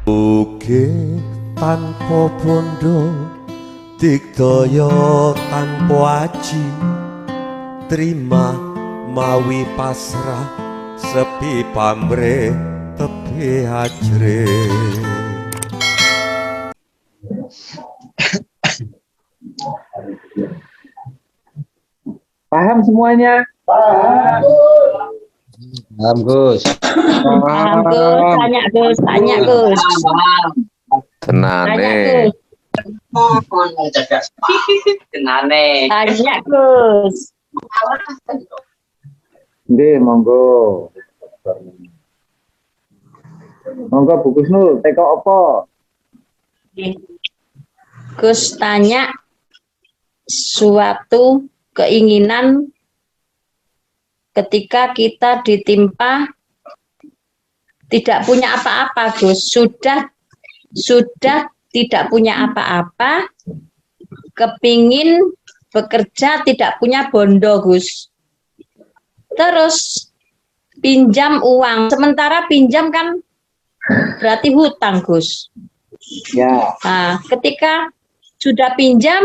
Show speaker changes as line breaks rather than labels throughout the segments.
Uge tanpa bondo digdaya tanpa aji terima mawi pasrah sepi pamre tepi hajre.
Paham semuanya?
Paham, Gus.
Paham, Gus. Tanya, Gus. Tanya, Gus. Tanya, Gus.
Tenane.
Tanya, Gus.
Nggih, monggo. Monggo Bu Kusnul, teko apa?
Gus tanya suatu keinginan ketika kita ditimpa tidak punya apa-apa, Gus. Sudah tidak punya apa-apa, kepingin bekerja tidak punya bondo, Gus. Terus pinjam uang, sementara pinjam kan berarti hutang, Gus.
Ya.
Nah, ketika sudah pinjam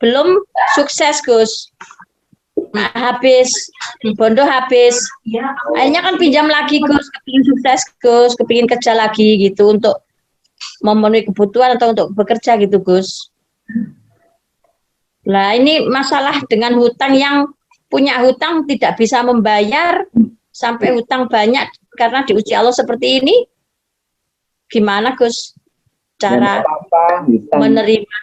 belum sukses, Gus. Nah, habis bondo habis. Akhirnya kan pinjam lagi, Gus, kepingin sukses, Gus, kepingin kerja lagi gitu untuk memenuhi kebutuhan atau untuk bekerja gitu, Gus. Nah, ini masalah dengan hutang, yang punya hutang tidak bisa membayar sampai hutang banyak karena diuji Allah seperti ini. Gimana, Gus, cara menerima?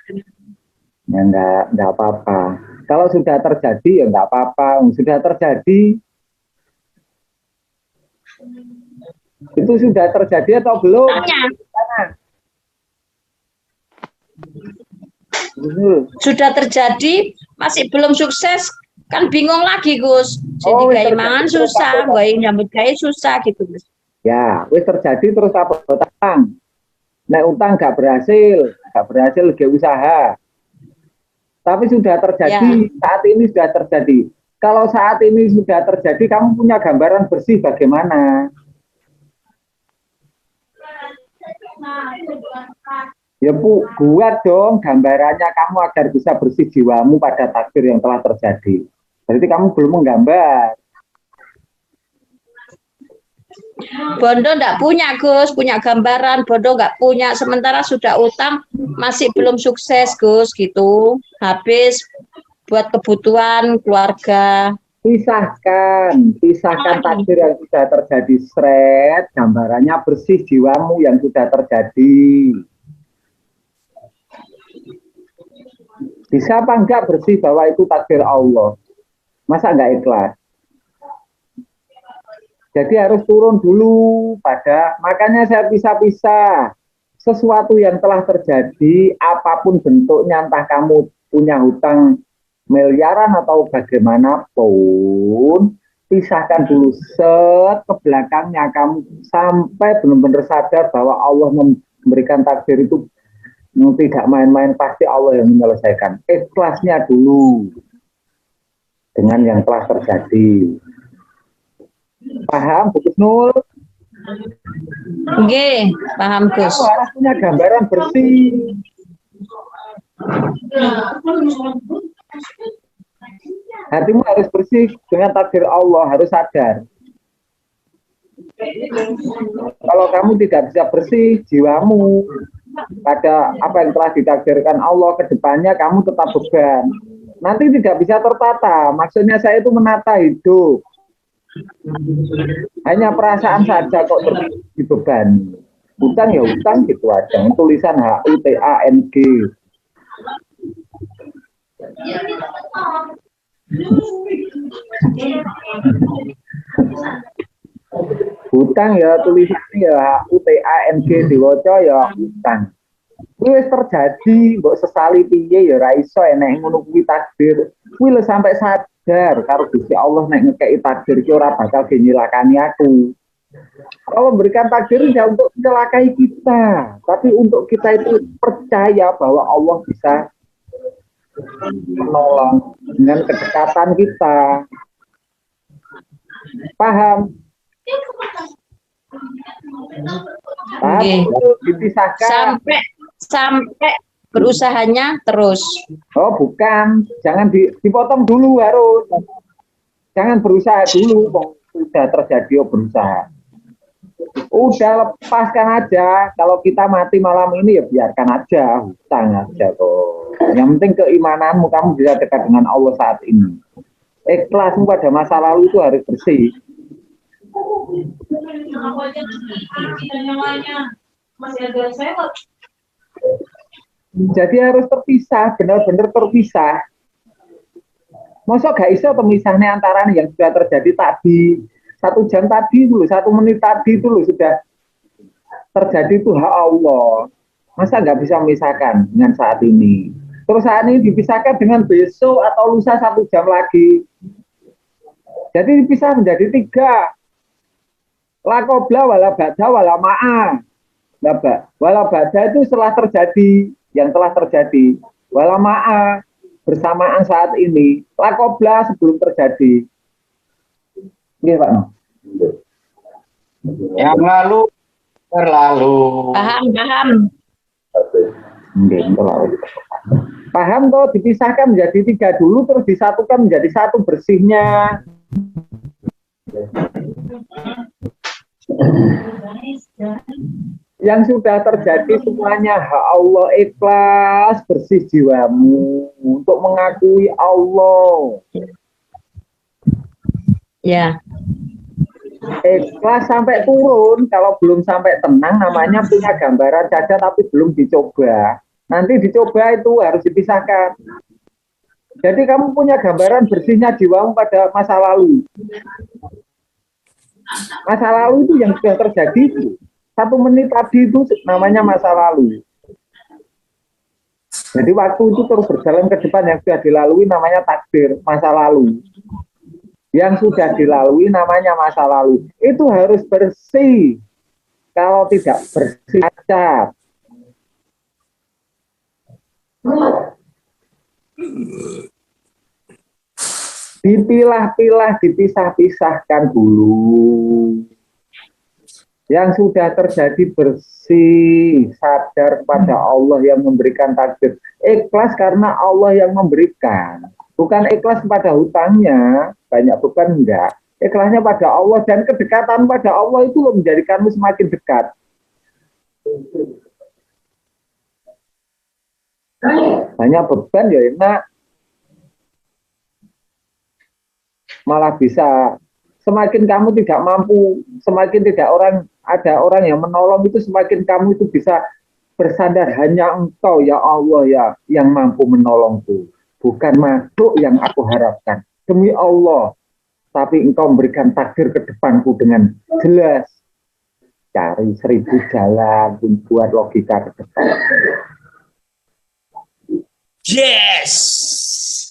Ya enggak apa-apa. Kalau sudah terjadi ya enggak apa-apa. Sudah terjadi, itu sudah terjadi atau belum?
Tanya. Sudah terjadi, masih belum sukses, kan bingung lagi, Gus. Jadi gaya mangan susah, gaya nyambut gaya susah gitu, Gus.
Ya, wis terjadi terus apa utang? Nek utang nggak berhasil gak usaha. Tapi sudah terjadi, saat ini sudah terjadi. Kalau saat ini sudah terjadi, kamu punya gambaran bersih bagaimana? Ya buat dong gambarannya kamu agar bisa bersih jiwamu pada takdir yang telah terjadi. Berarti kamu belum menggambar.
Bondo enggak punya, Gus, punya gambaran, bondo enggak punya, sementara sudah utang masih belum sukses, Gus, gitu. Habis buat kebutuhan keluarga.
Pisahkan takdir yang sudah terjadi, seret, gambarannya bersih jiwamu yang sudah terjadi. Bisa apa enggak bersih bahwa itu takdir Allah? Masa enggak ikhlas? Jadi harus turun dulu makanya saya pisah-pisah. Sesuatu yang telah terjadi, apapun bentuknya, entah kamu punya hutang miliaran atau bagaimanapun, pisahkan dulu ke belakangnya kamu sampai benar-benar sadar bahwa Allah memberikan takdir itu tidak main-main, pasti Allah yang menyelesaikan. Ikhlasnya dulu dengan yang telah terjadi. Paham, Bu Kusnul?
Oke, paham, Gus.
Kamu harus punya gambaran bersih. Hatimu harus bersih dengan takdir Allah, harus sadar. Kalau kamu tidak bisa bersih jiwamu pada apa yang telah ditakdirkan Allah, ke depannya kamu tetap beban. Nanti tidak bisa tertata. Maksudnya saya itu menata hidup. Hanya perasaan saja kok dibebani. Hutang ya hutang gitu aja. Tulisan HUTANG. Hutang ya tulisannya ya HUTANG, diwaca ya hutang. Wis terjadi, mbok sesali piye ya ra iso enek ngono kuwi takdir. Kuwi lho sampai sadar karo Gusti Allah nek ngekeki takdir ki ora bakal nyilakani aku. Allah memberikan takdir ya untuk mencelakai kita, tapi untuk kita itu percaya bahwa Allah bisa menolong dengan kedekatan kita. Paham?
Oke.
Itu dipisahkan.
Sampai berusahanya terus.
Oh, bukan. Jangan dipotong dulu harus. Jangan berusaha dulu. Sudah terjadi berusaha. Udah lepaskan aja. Kalau kita mati malam ini ya biarkan aja. Hutang aja tuh. Yang penting keimananmu, kamu bisa dekat dengan Allah saat ini. Ikhlasmu pada masa lalu itu harus bersih. Jadi harus terpisah, benar-benar terpisah. Masa gak bisa pemisahnya antara yang sudah terjadi tadi, 1 jam tadi dulu, 1 menit tadi dulu sudah terjadi itu hak Allah. Masa nggak bisa memisahkan dengan saat ini? Terus saat ini dipisahkan dengan besok atau lusa 1 jam lagi. Jadi dipisah menjadi 3. La qobla wala ba'da wala ma'a. Wala ba'da itu setelah terjadi, yang telah terjadi. Wala ma'a bersamaan saat ini. La qobla sebelum terjadi. Iya Pak.
Yang lalu berlalu.
Paham.
Paham toh, dipisahkan menjadi 3 dulu terus disatukan menjadi 1 bersihnya. Yang sudah terjadi semuanya hak Allah, ikhlas bersih jiwamu untuk mengakui Allah.
Ya.
Ikhlas sampai turun, kalau belum sampai tenang namanya punya gambaran saja tapi belum dicoba. Nanti dicoba itu harus dipisahkan. Jadi kamu punya gambaran bersihnya jiwamu pada masa lalu. Masa lalu itu yang sudah terjadi itu. 1 menit tadi itu namanya masa lalu. Jadi waktu itu terus berjalan ke depan, yang sudah dilalui namanya takdir, masa lalu. Yang sudah dilalui namanya masa lalu. Itu harus bersih. Kalau tidak bersih, cacat. Dipilah-pilah, dipisah-pisahkan dulu. Yang sudah terjadi bersih, sadar pada Allah yang memberikan takdir. Ikhlas karena Allah yang memberikan. Bukan ikhlas pada hutangnya, banyak bukan enggak. Ikhlasnya pada Allah dan kedekatan pada Allah itu menjadikanmu semakin dekat. Banyak beban ya enak. Malah bisa semakin kamu tidak mampu, semakin tidak ada orang yang menolong itu, semakin kamu itu bisa bersandar hanya Engkau ya Allah ya yang mampu menolongku, bukan makhluk yang aku harapkan. Demi Allah, tapi Engkau memberikan takdir ke depanku dengan jelas. Cari 1000 jalan buat logika ke depan.
Yes.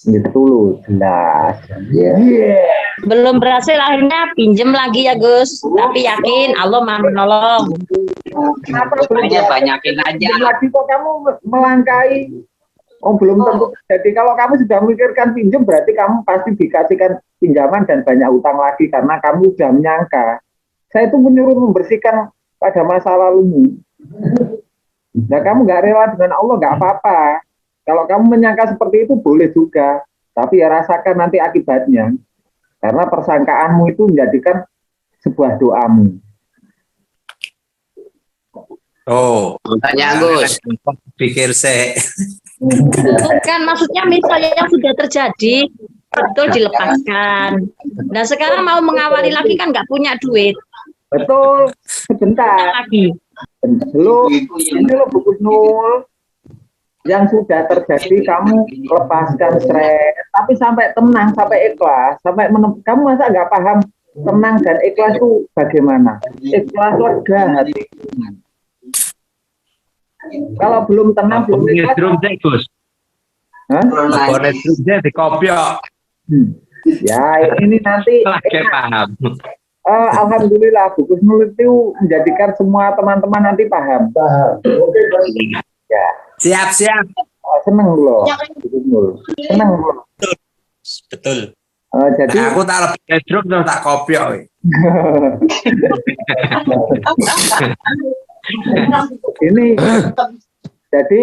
Itu loh, jelas.
Yeah.
Belum berhasil akhirnya pinjem lagi ya Gus. Tapi yakin Allah mau menolong.
Hanya banyakin aja.
Lagi kok kamu melangkai. Oh belum tentu. Jadi kalau kamu sudah memikirkan pinjam berarti kamu pasti dikasihkan pinjaman dan banyak utang lagi karena kamu sudah menyangka. Saya itu menyuruh membersihkan pada masa lalumu. Nah kamu nggak rela dengan Allah nggak apa-apa. Kalau kamu menyangka seperti itu boleh juga, tapi ya rasakan nanti akibatnya. Karena persangkaanmu itu menjadikan sebuah doamu.
Oh,
Tanya Gus.
pikir saya.
Kan maksudnya misalnya yang sudah terjadi betul dilepaskan. Nah sekarang mau mengawali lagi kan nggak punya duit.
Betul, sebentar.
Lagi.
Ini lo buku nol. Yang sudah terjadi kamu lepaskan stres, tapi sampai tenang, sampai ikhlas, sampai kamu masa nggak paham tenang dan ikhlas itu bagaimana? Ikhlas lega hati. Kalau belum tenang, belum ikhlas.
Bonusnya di kopiok.
Ya ini nanti.
Oke, paham.
Alhamdulillah, buku nul itu menjadikan semua teman-teman nanti paham. Oke, ya.
Siap.
Seneng loh, seneng loh.
Betul.
Jadi
Nah, aku tak lebih kedruk terus tak kopiok.
Ini jadi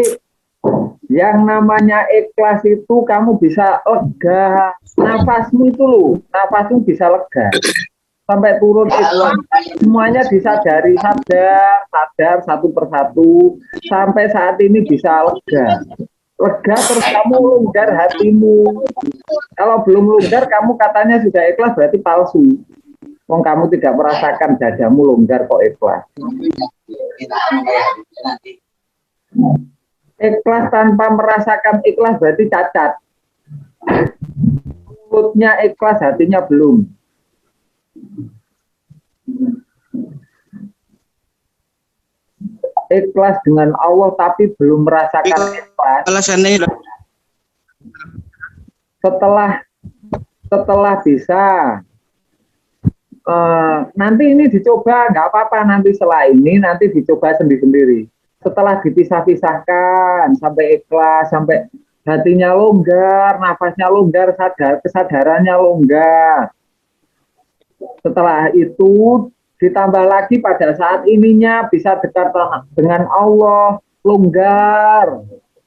yang namanya ikhlas itu kamu bisa lega, nafasmu itu loh, nafasmu bisa lega sampai turun ikhlas, semuanya disadari, sadar satu persatu sampai saat ini bisa lega. Lega terus kamu longgar hatimu. Kalau belum longgar kamu katanya sudah ikhlas berarti palsu. Wong kamu tidak merasakan dadamu longgar kok ikhlas. Ikhlas tanpa merasakan ikhlas berarti cacat. Mulutnya ikhlas, hatinya belum. Ikhlas dengan Allah tapi belum merasakan ikhlas.
Alasannya
Setelah bisa nanti ini dicoba, nggak apa-apa, nanti setelah ini nanti dicoba sendiri-sendiri. Setelah dipisah-pisahkan sampai ikhlas, sampai hatinya longgar, nafasnya longgar, kesadarannya longgar. Setelah itu ditambah lagi pada saat ininya bisa dekat dengan Allah, longgar.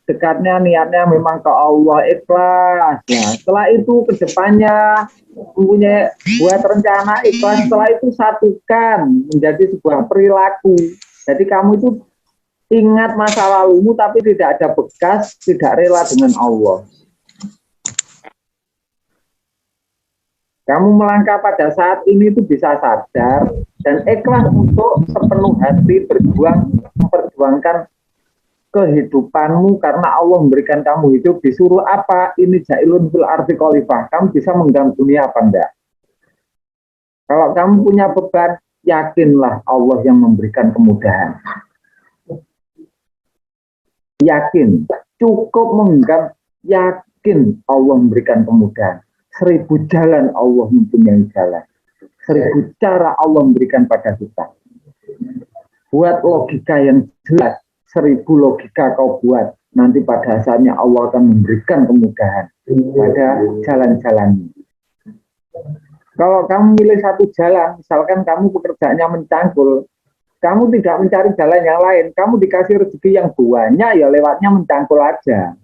Dekatnya niatnya memang ke Allah, ikhlas. Nah, setelah itu ke depannya mempunyai buat rencana ikhlas, setelah itu satukan menjadi sebuah perilaku. Jadi kamu itu ingat masa lalumu tapi tidak ada bekas, tidak rela dengan Allah. Kamu melangkah pada saat ini itu bisa sadar dan ikhlas untuk sepenuh hati memperjuangkan kehidupanmu karena Allah memberikan kamu hidup. Disuruh apa? Ini jailun fil ardi khalifah. Kamu bisa mengganggu dunia apa enggak? Kalau kamu punya beban, yakinlah Allah yang memberikan kemudahan. Yakin, cukup menggenggam, yakin Allah memberikan kemudahan. 1000 jalan Allah mempunyai jalan. 1000 cara Allah memberikan pada kita. Buat logika yang jelas, 1000 logika kau buat. Nanti pada saatnya Allah akan memberikan kemudahan pada jalan-jalannya. Kalau kamu milih satu jalan, misalkan kamu pekerjaannya mencangkul, kamu tidak mencari jalan yang lain, kamu dikasih rezeki yang banyak, ya lewatnya mencangkul aja.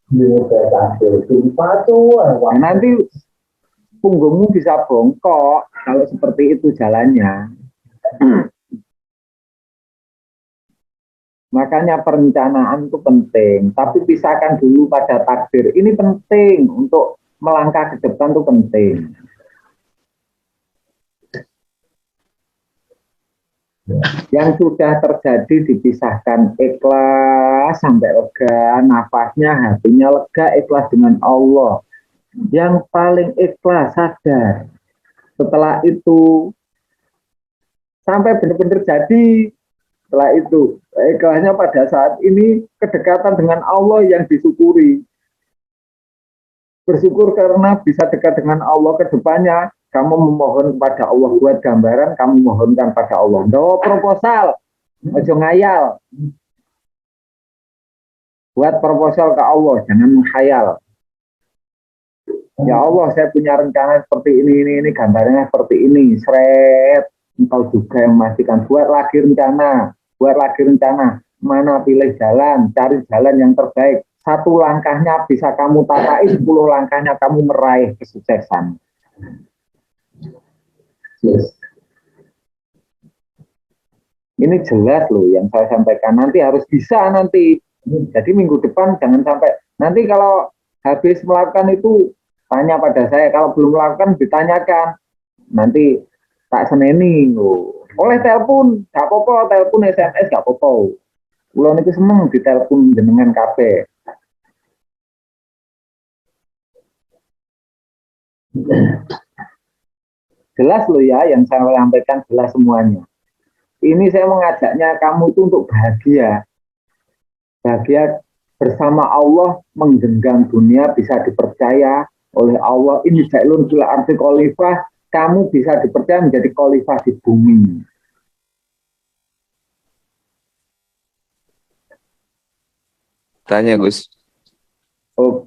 Nah, nanti punggungmu bisa bongkok kalau seperti itu jalannya. Makanya perencanaan itu penting, tapi pisahkan dulu pada takdir. Ini penting untuk melangkah ke depan itu penting. Yang sudah terjadi dipisahkan, ikhlas sampai lega, nafasnya, hatinya lega, ikhlas dengan Allah. Yang paling ikhlas sadar. Setelah itu sampai benar-benar jadi. Setelah itu ikhlasnya pada saat ini kedekatan dengan Allah yang disyukuri. Bersyukur karena bisa dekat dengan Allah ke depannya. Kamu memohon kepada Allah, buat gambaran, kamu mohonkan pada Allah. Bawa proposal, ojo ngayal. Buat proposal ke Allah, jangan menghayal. Ya Allah, saya punya rencana seperti ini, gambarnya seperti ini. Seret, engkau juga yang memastikan. Buat lagi rencana. Mana pilih jalan, cari jalan yang terbaik. 1 langkahnya bisa kamu tatai, 10 langkahnya kamu meraih kesuksesan. Ini jelas loh yang saya sampaikan. Nanti harus bisa nanti. Jadi minggu depan jangan sampai. Nanti kalau habis melakukan itu tanya pada saya. Kalau belum melakukan ditanyakan. Nanti tak seneni loh. Oleh telepon, gak apa-apa. Telepon SMS gak apa-apa. Ulo niku seneng ditelepon jenengan kabeh. Jelas loh ya, yang saya sampaikan jelas semuanya. Ini saya mengajaknya kamu itu untuk bahagia. Bahagia bersama Allah, menggenggam dunia, bisa dipercaya oleh Allah. Ini jailun fil ardi khalifah, kamu bisa dipercaya menjadi khalifah di bumi.
Tanya Gus.
Oke.